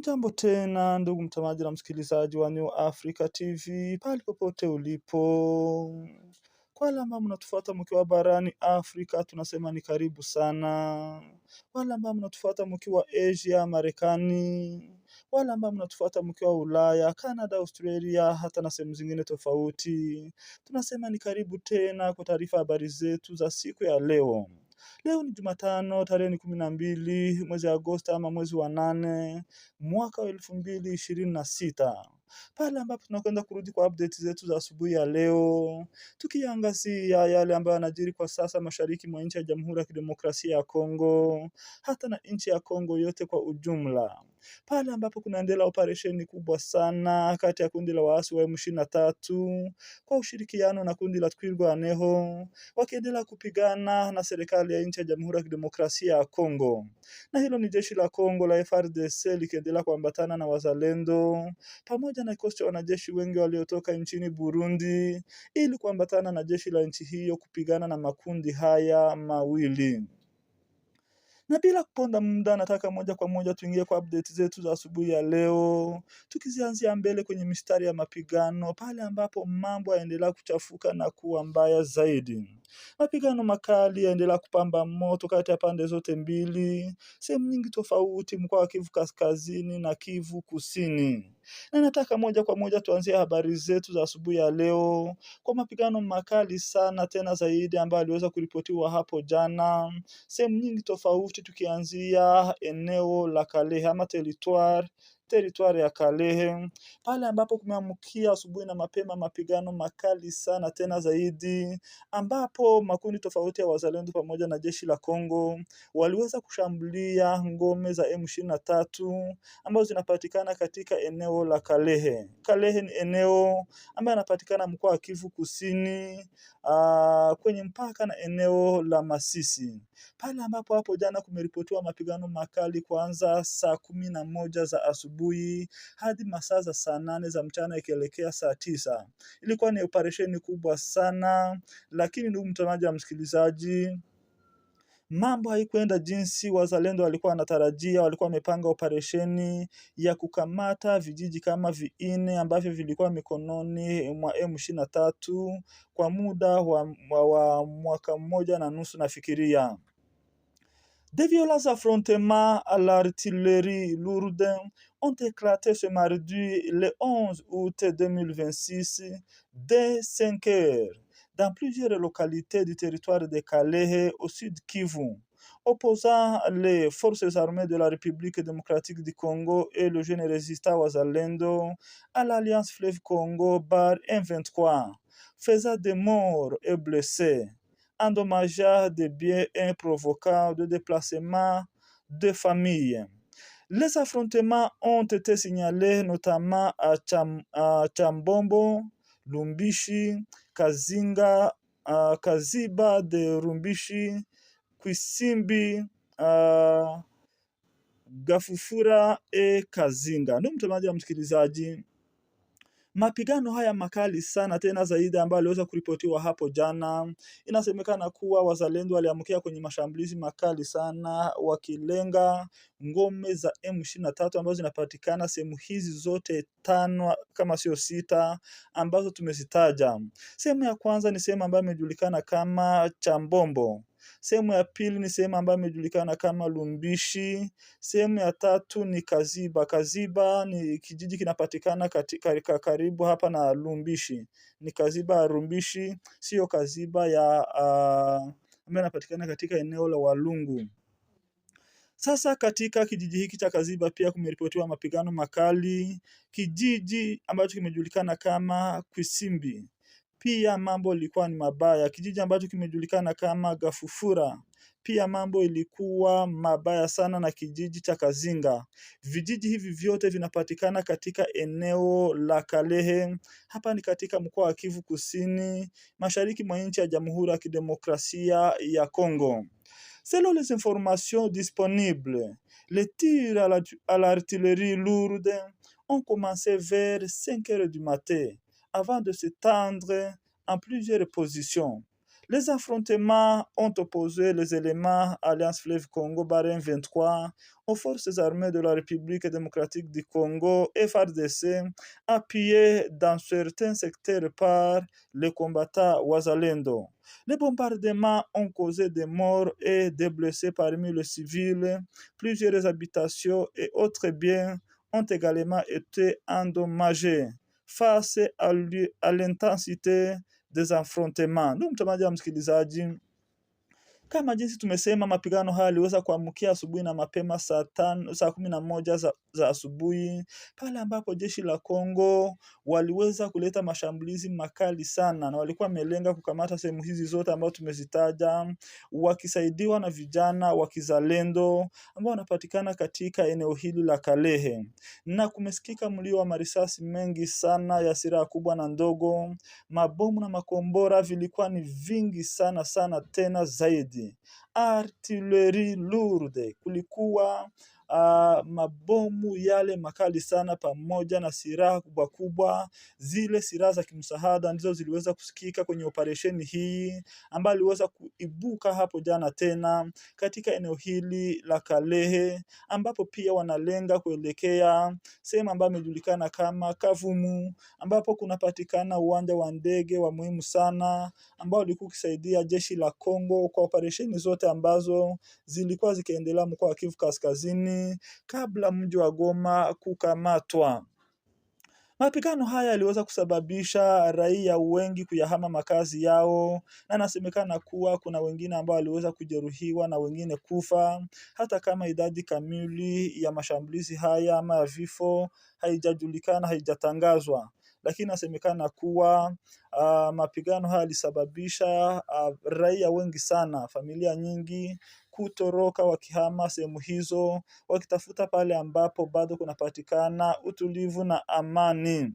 Hujambo tena ndugu mtazamaji na msikilizaji wa New Africa TV, pale popote ulipo. Kwa wale ambao mnatufuata mkiwa barani Afrika, tunasema ni karibu sana. Wale ambao mnatufuata mkiwa Asia, Marekani, wale ambao mnatufuata mkiwa Ulaya, Canada, Australia, hata na sehemu zingine tofauti, tunasema ni karibu tena kwa taarifa habari zetu za siku ya leo. Leo ni Jumatano, tarehe ni 12 mwezi Agosti ama mwezi wa 8 mwaka wa 2026. Pale ambapo tunakwenda kurudi kwa update zetu za asubuhi ya leo, tukiangazia yale ambayo yanajiri kwa sasa mashariki mwa nchi ya Jamhuri ya Kidemokrasia ya Kongo, hata na nchi ya Kongo yote kwa ujumla. Pale ambapo kunaendelea operesheni kubwa sana kati ya kundi la waasi wa M23 kwa ushirikiano na kundi la Twirwaneho, wakiendelea kupigana na serikali ya nchi ya Jamhuri ya Kidemokrasia ya Kongo. Na hilo ni jeshi la Kongo la FARDC likiendelea kuambatana na wazalendo pamoja na kikosi cha wanajeshi wengi waliotoka nchini Burundi ili kuambatana na jeshi la nchi hiyo kupigana na makundi haya mawili. Na bila kuponda muda, nataka moja kwa moja tuingie kwa update zetu za asubuhi ya leo, tukizianzia mbele kwenye mistari ya mapigano pale ambapo mambo yaendelea kuchafuka na kuwa mbaya zaidi. Mapigano makali yaendelea kupamba moto kati ya pande zote mbili, sehemu nyingi tofauti mkoa wa Kivu Kaskazini na Kivu Kusini. Na nataka moja kwa moja tuanzie habari zetu za asubuhi ya leo kwa mapigano makali sana tena zaidi ambayo aliweza kuripotiwa hapo jana sehemu nyingi tofauti, tukianzia eneo la Kalehe ama territoire ya Kalehe, pale ambapo kumeamkia asubuhi na mapema mapigano makali sana tena zaidi, ambapo makundi tofauti ya wazalendo pamoja na jeshi la Kongo waliweza kushambulia ngome za M23 ambazo zinapatikana katika eneo la Kalehe. Kalehe ni eneo ambayo inapatikana mkoa wa Kivu Kusini, kwenye mpaka na eneo la Masisi. Pale ambapo hapo jana kumeripotiwa mapigano makali kuanza saa 11 za asubuhi hadi masaa za saa 8 za mchana ikielekea saa 9. Ilikuwa ni operesheni kubwa sana, lakini ndugu mtazamaji na msikilizaji, mambo haikuenda jinsi wazalendo walikuwa wanatarajia. Walikuwa wamepanga operesheni ya kukamata vijiji kama 4 ambavyo vilikuwa mikononi mwa M23 kwa muda wa mwaka mmoja na nusu nafikiria. Des violents affrontements à l'artillerie lourde ont éclaté ce mardi le 11 août 2026 dès 5 heures dans plusieurs localités du territoire de Kalehe au sud Kivu, opposant les forces armées de la République démocratique du Congo et le jeune résistant Wazalendo à l'Alliance Fleuve Congo bar M23, faisant des morts et blessés, endommageant des biens et provoquant de déplacements de familles. Les affrontements ont été signalés notamment à Chambombo, Lumbishi, Kazinga, Kaziba de Rumbishi, Kwisimbi, Gafufura e Kazinga. Ndugu mtazamaji na msikilizaji, mapigano haya makali sana tena zaidi ambayo aliweza kuripotiwa hapo jana, inasemekana kuwa wazalendo waliamkia kwenye mashambulizi makali sana wakilenga ngome za M23 ambazo zinapatikana sehemu hizi zote 5 kama sio 6 ambazo tumezitaja. Sehemu ya kwanza ni sehemu ambayo imejulikana kama Chambombo. Sehemu ya pili ni sehemu ambayo imejulikana kama Lumbishi. Sehemu ya tatu ni Kaziba. Kaziba ni kijiji kinapatikana katika karibu hapa na Lumbishi. Ni Kaziba ya Lumbishi, sio Kaziba ya ambayo inapatikana katika eneo la Walungu. Sasa katika kijiji hiki cha Kaziba pia kumeripotiwa mapigano makali. Kijiji ambacho kimejulikana kama Kwisimbi, pia mambo ilikuwa ni mabaya. Kijiji ambacho kimejulikana kama Gafufura, pia mambo ilikuwa mabaya sana, na kijiji cha Kazinga. Vijiji hivi vyote vinapatikana katika eneo la Kalehe. Hapa ni katika mkoa wa Kivu Kusini, mashariki mwa nchi ya Jamhuri ya Kidemokrasia ya Kongo. Selon les informations disponibles, les tirs à l'artillerie lourde ont commencé vers 5 heures du matin avant de s'étendre en plusieurs positions. Les affrontements ont opposé les éléments Alliance Fleuve Congo Barème 23 aux forces armées de la République démocratique du Congo FARDC, appuyées dans certains secteurs par les combattants Wazalendo. Les bombardements ont causé des morts et des blessés parmi les civils. Plusieurs habitations et autres biens ont également été endommagés face à l'intensité des affrontements. Ndugu mtazamaji na msikilizaji, kama jinsi tumesema, mapigano haya yaliweza kuamkia asubuhi na mapema saa 11 za asubuhi, pale ambapo jeshi la Kongo waliweza kuleta mashambulizi makali sana, na walikuwa wamelenga kukamata sehemu hizi zote ambazo tumezitaja, wakisaidiwa na vijana wa kizalendo ambao wanapatikana katika eneo hili la Kalehe. Na kumesikika mlio wa marisasi mengi sana ya silaha kubwa na ndogo, mabomu na makombora vilikuwa ni vingi sana sana tena zaidi. Artillerie lourde, kulikuwa mabomu yale makali sana pamoja na silaha kubwa kubwa. Zile silaha za kimsaada ndizo ziliweza kusikika kwenye operesheni hii ambayo iliweza kuibuka hapo jana tena katika eneo hili la Kalehe, ambapo pia wanalenga kuelekea sehemu ambayo imejulikana kama Kavumu, ambapo kunapatikana uwanja wa ndege wa muhimu sana ambao ulikuwa ukisaidia jeshi la Kongo kwa operesheni zote ambazo zilikuwa zikiendelea mkoa wa Kivu Kaskazini kabla mji wa Goma kukamatwa. Mapigano haya yaliweza kusababisha raia wengi kuyahama makazi yao, na inasemekana kuwa kuna wengine ambao waliweza kujeruhiwa na wengine kufa, hata kama idadi kamili ya mashambulizi haya ama ya vifo haijajulikana, haijatangazwa. Lakini inasemekana kuwa mapigano haya yalisababisha raia wengi sana, familia nyingi kutoroka wakihama sehemu hizo, wakitafuta pale ambapo bado kunapatikana utulivu na amani.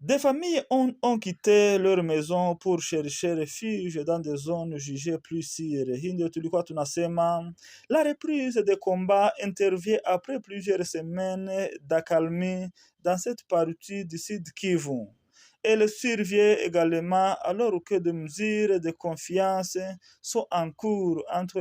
Des familles ont quitté leur maison pour chercher refuge dans des zones jugées plus sûres. Hii ndio tulikuwa tunasema. La reprise des combats intervient après plusieurs semaines d'accalmie dans cette partie du Sud Kivu. Elle survient également alors que des mesures de confiance sont en cours entre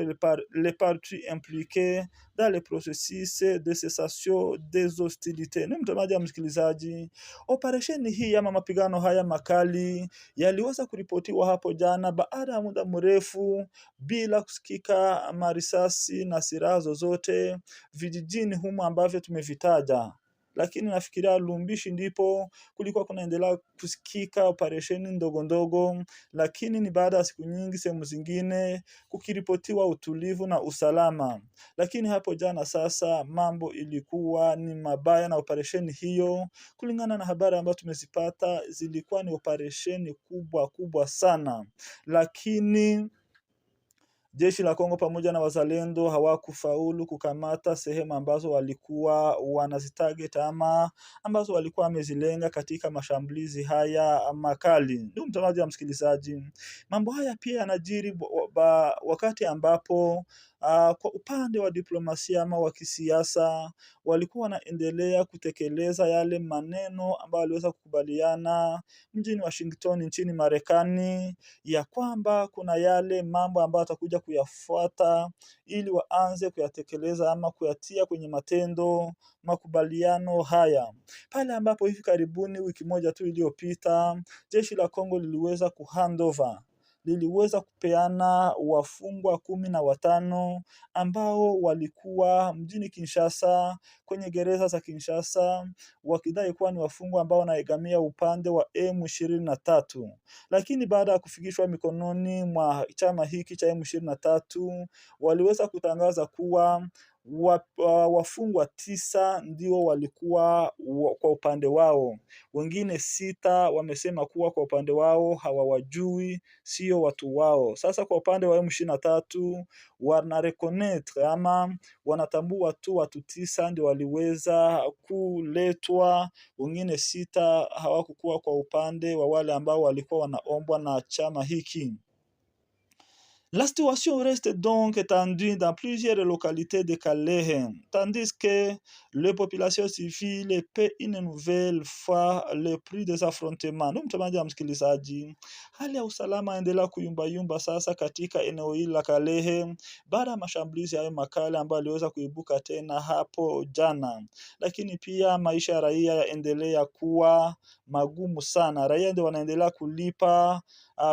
les parties impliquées dans le processus de cessation des hostilités. Ni mtazamaji na msikilizaji, operesheni hii ama mapigano haya makali yaliweza kuripotiwa hapo jana baada ya muda mrefu bila kusikika marisasi na silaha zozote vijijini humu ambavyo tumevitaja. Lakini nafikiria Lumbishi ndipo kulikuwa kunaendelea kusikika operesheni ndogo ndogo, lakini ni baada ya siku nyingi sehemu zingine kukiripotiwa utulivu na usalama. Lakini hapo jana sasa mambo ilikuwa ni mabaya, na operesheni hiyo kulingana na habari ambazo tumezipata zilikuwa ni operesheni kubwa sana. Lakini jeshi la Kongo pamoja na wazalendo hawakufaulu kukamata sehemu ambazo walikuwa wanazitarget ama ambazo walikuwa wamezilenga katika mashambulizi haya makali. Ndugu mtazamaji na msikilizaji, mambo haya pia yanajiri wakati ambapo kwa upande wa diplomasia ama wa kisiasa walikuwa wanaendelea kutekeleza yale maneno ambayo waliweza kukubaliana mjini Washington nchini Marekani, ya kwamba kuna yale mambo ambayo watakuja kuyafuata ili waanze kuyatekeleza ama kuyatia kwenye matendo makubaliano haya. Pale ambapo hivi karibuni wiki moja tu iliyopita jeshi la Kongo liliweza kuhandover, liliweza kupeana wafungwa 15 ambao walikuwa mjini Kinshasa, kwenye gereza za Kinshasa, wakidai kuwa ni wafungwa ambao wanaegamia upande wa M23. Lakini baada ya kufikishwa mikononi mwa chama hiki cha M23, waliweza kutangaza kuwa wafungwa 9 ndio walikuwa kwa upande wao. Wengine 6 wamesema kuwa kwa upande wao hawawajui, sio watu wao. Sasa kwa upande wa M23 wana reconnaître ama wanatambua tu watu 9 ndio waliweza kuletwa, wengine 6 hawakukuwa kwa upande wa wale ambao walikuwa wanaombwa na chama hiki. La situation reste donc étendue dans plusieurs localités de Kalehe, tandis que les populations civiles paient une nouvelle fois le prix des affrontements. Ndugu mtazamaji na msikilizaji, hali ya usalama endelea kuyumbayumba sasa katika eneo hili la Kalehe baada ya mashambulizi hayo makali ambayo yaliweza kuibuka tena hapo jana, lakini pia maisha ya raia yaendelea kuwa magumu sana. Raia ndio wanaendelea kulipa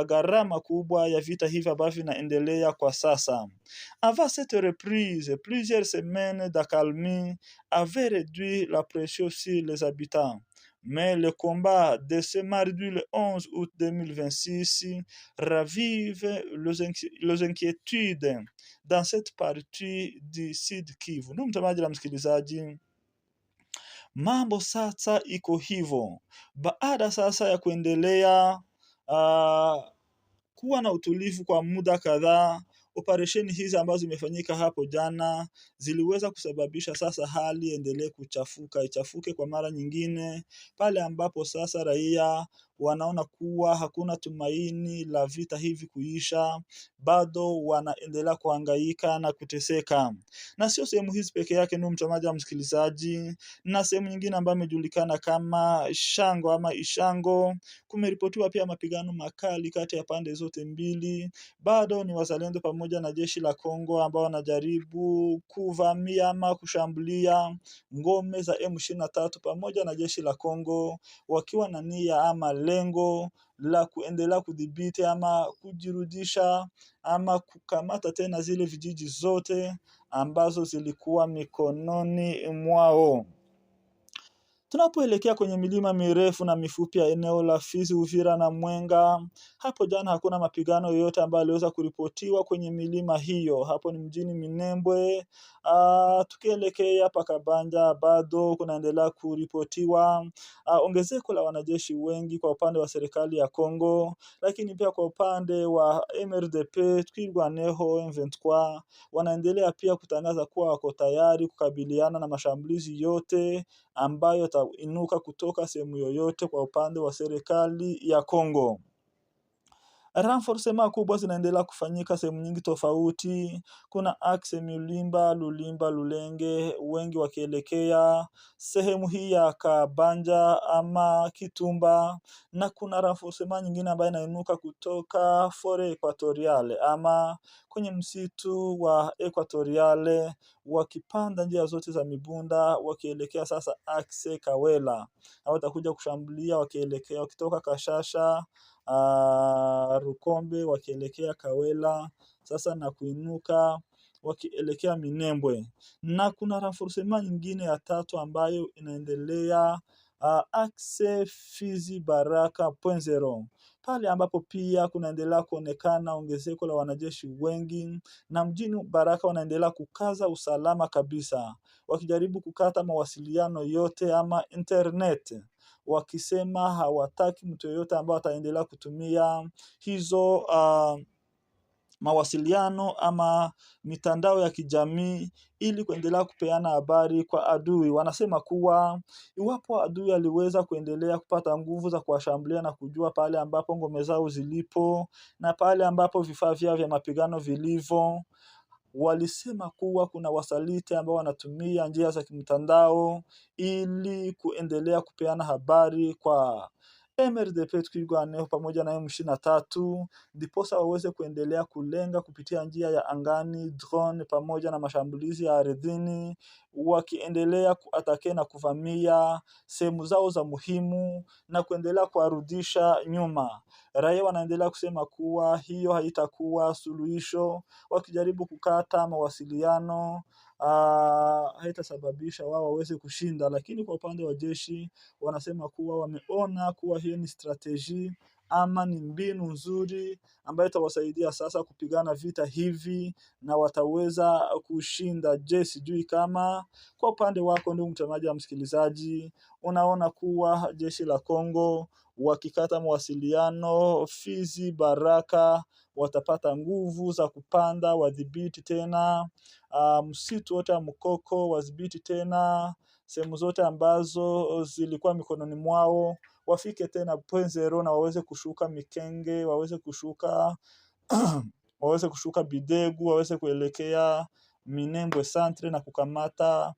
gharama kubwa ya vita hivi ambavyo vinaendelea kwa sasa. Avant cette reprise, plusieurs semaines d'accalmie avaient réduit la pression sur les habitants. Mais le combat de ce mardi le 11 août 2026 ravive les inquiétudes dans cette partie du Sud Kivu. Ndugu mtazamaji na msikilizaji, mambo sasa iko hivyo. Baada sasa ya kuendelea kuwa na utulivu kwa muda kadhaa, operesheni hizi ambazo zimefanyika hapo jana ziliweza kusababisha sasa hali endelee ichafuke kwa mara nyingine, pale ambapo sasa raia wanaona kuwa hakuna tumaini la vita hivi kuisha, bado wanaendelea kuhangaika na kuteseka. Na sio sehemu hizi peke yake, ndugu mtazamaji na msikilizaji, na sehemu nyingine ambayo imejulikana kama Shango ama Ishango, kumeripotiwa pia mapigano makali kati ya pande zote mbili. Bado ni wazalendo pamoja na jeshi la Kongo ambao wanajaribu kuvamia ama kushambulia ngome za M23 pamoja na jeshi la Kongo, wakiwa na nia ama lengo la kuendelea kudhibiti ama kujirudisha ama kukamata tena zile vijiji zote ambazo zilikuwa mikononi mwao. Tunapoelekea kwenye milima mirefu na mifupi ya eneo la Fizi, Uvira na Mwenga, hapo jana hakuna mapigano yoyote ambayo yaliweza kuripotiwa kwenye milima hiyo. Hapo ni mjini Minembwe. Tukielekea Pakabanja bado kunaendelea kuripotiwa ongezeko la wanajeshi wengi kwa upande wa serikali ya Kongo, lakini pia kwa upande wa MRDP Twirwaneho M23 wanaendelea pia kutangaza kuwa wako tayari kukabiliana na mashambulizi yote ambayo yatainuka kutoka sehemu yoyote kwa upande wa serikali ya Kongo. Renforcement kubwa zinaendelea kufanyika sehemu nyingi tofauti. Kuna axe Milimba, Lulimba, Lulenge, wengi wakielekea sehemu hii ya Kabanja ama Kitumba, na kuna renforcement nyingine ambayo inainuka kutoka Fore Equatoriale ama kwenye msitu wa Equatoriale, wakipanda njia zote za Mibunda wakielekea sasa axe Kawela. Hao watakuja kushambulia wakielekea wakitoka Kashasha, Rukombe wakielekea Kawela sasa na kuinuka wakielekea Minembwe. Na kuna renforcement nyingine ya tatu ambayo inaendelea axe Fizi Baraka 0.0, pale ambapo pia kunaendelea kuonekana ongezeko la wanajeshi wengi, na mjini Baraka wanaendelea kukaza usalama kabisa, wakijaribu kukata mawasiliano yote ama internet, wakisema hawataki mtu yoyote ambaye ataendelea kutumia hizo mawasiliano ama mitandao ya kijamii ili kuendelea kupeana habari kwa adui. Wanasema kuwa iwapo adui aliweza kuendelea kupata nguvu za kuwashambulia na kujua pale ambapo ngome zao zilipo na pale ambapo vifaa vyao vya mapigano vilivyo, walisema kuwa kuna wasaliti ambao wanatumia njia za kimtandao ili kuendelea kupeana habari kwa MRDP Twirwaneho pamoja na M23, ndiposa waweze kuendelea kulenga kupitia njia ya angani, drone pamoja na mashambulizi ya ardhini, wakiendelea kuatake na kuvamia sehemu zao za muhimu na kuendelea kuwarudisha nyuma. Raia wanaendelea kusema kuwa hiyo haitakuwa suluhisho, wakijaribu kukata mawasiliano haitasababisha wao waweze kushinda. Lakini kwa upande wa jeshi wanasema kuwa wameona kuwa hiyo ni strategy ama ni mbinu nzuri ambayo itawasaidia sasa kupigana vita hivi na wataweza kushinda. Je, sijui kama kwa upande wako ndugu mtazamaji na msikilizaji unaona kuwa jeshi la Kongo wakikata mawasiliano Fizi Baraka watapata nguvu za kupanda, wadhibiti tena msitu wote wa Mukoko, wadhibiti tena sehemu zote ambazo zilikuwa mikononi mwao, wafike tena 0.0 na waweze kushuka Mikenge, waweze kushuka waweze kushuka Bidegu, waweze kuelekea Minembwe Centre na kukamata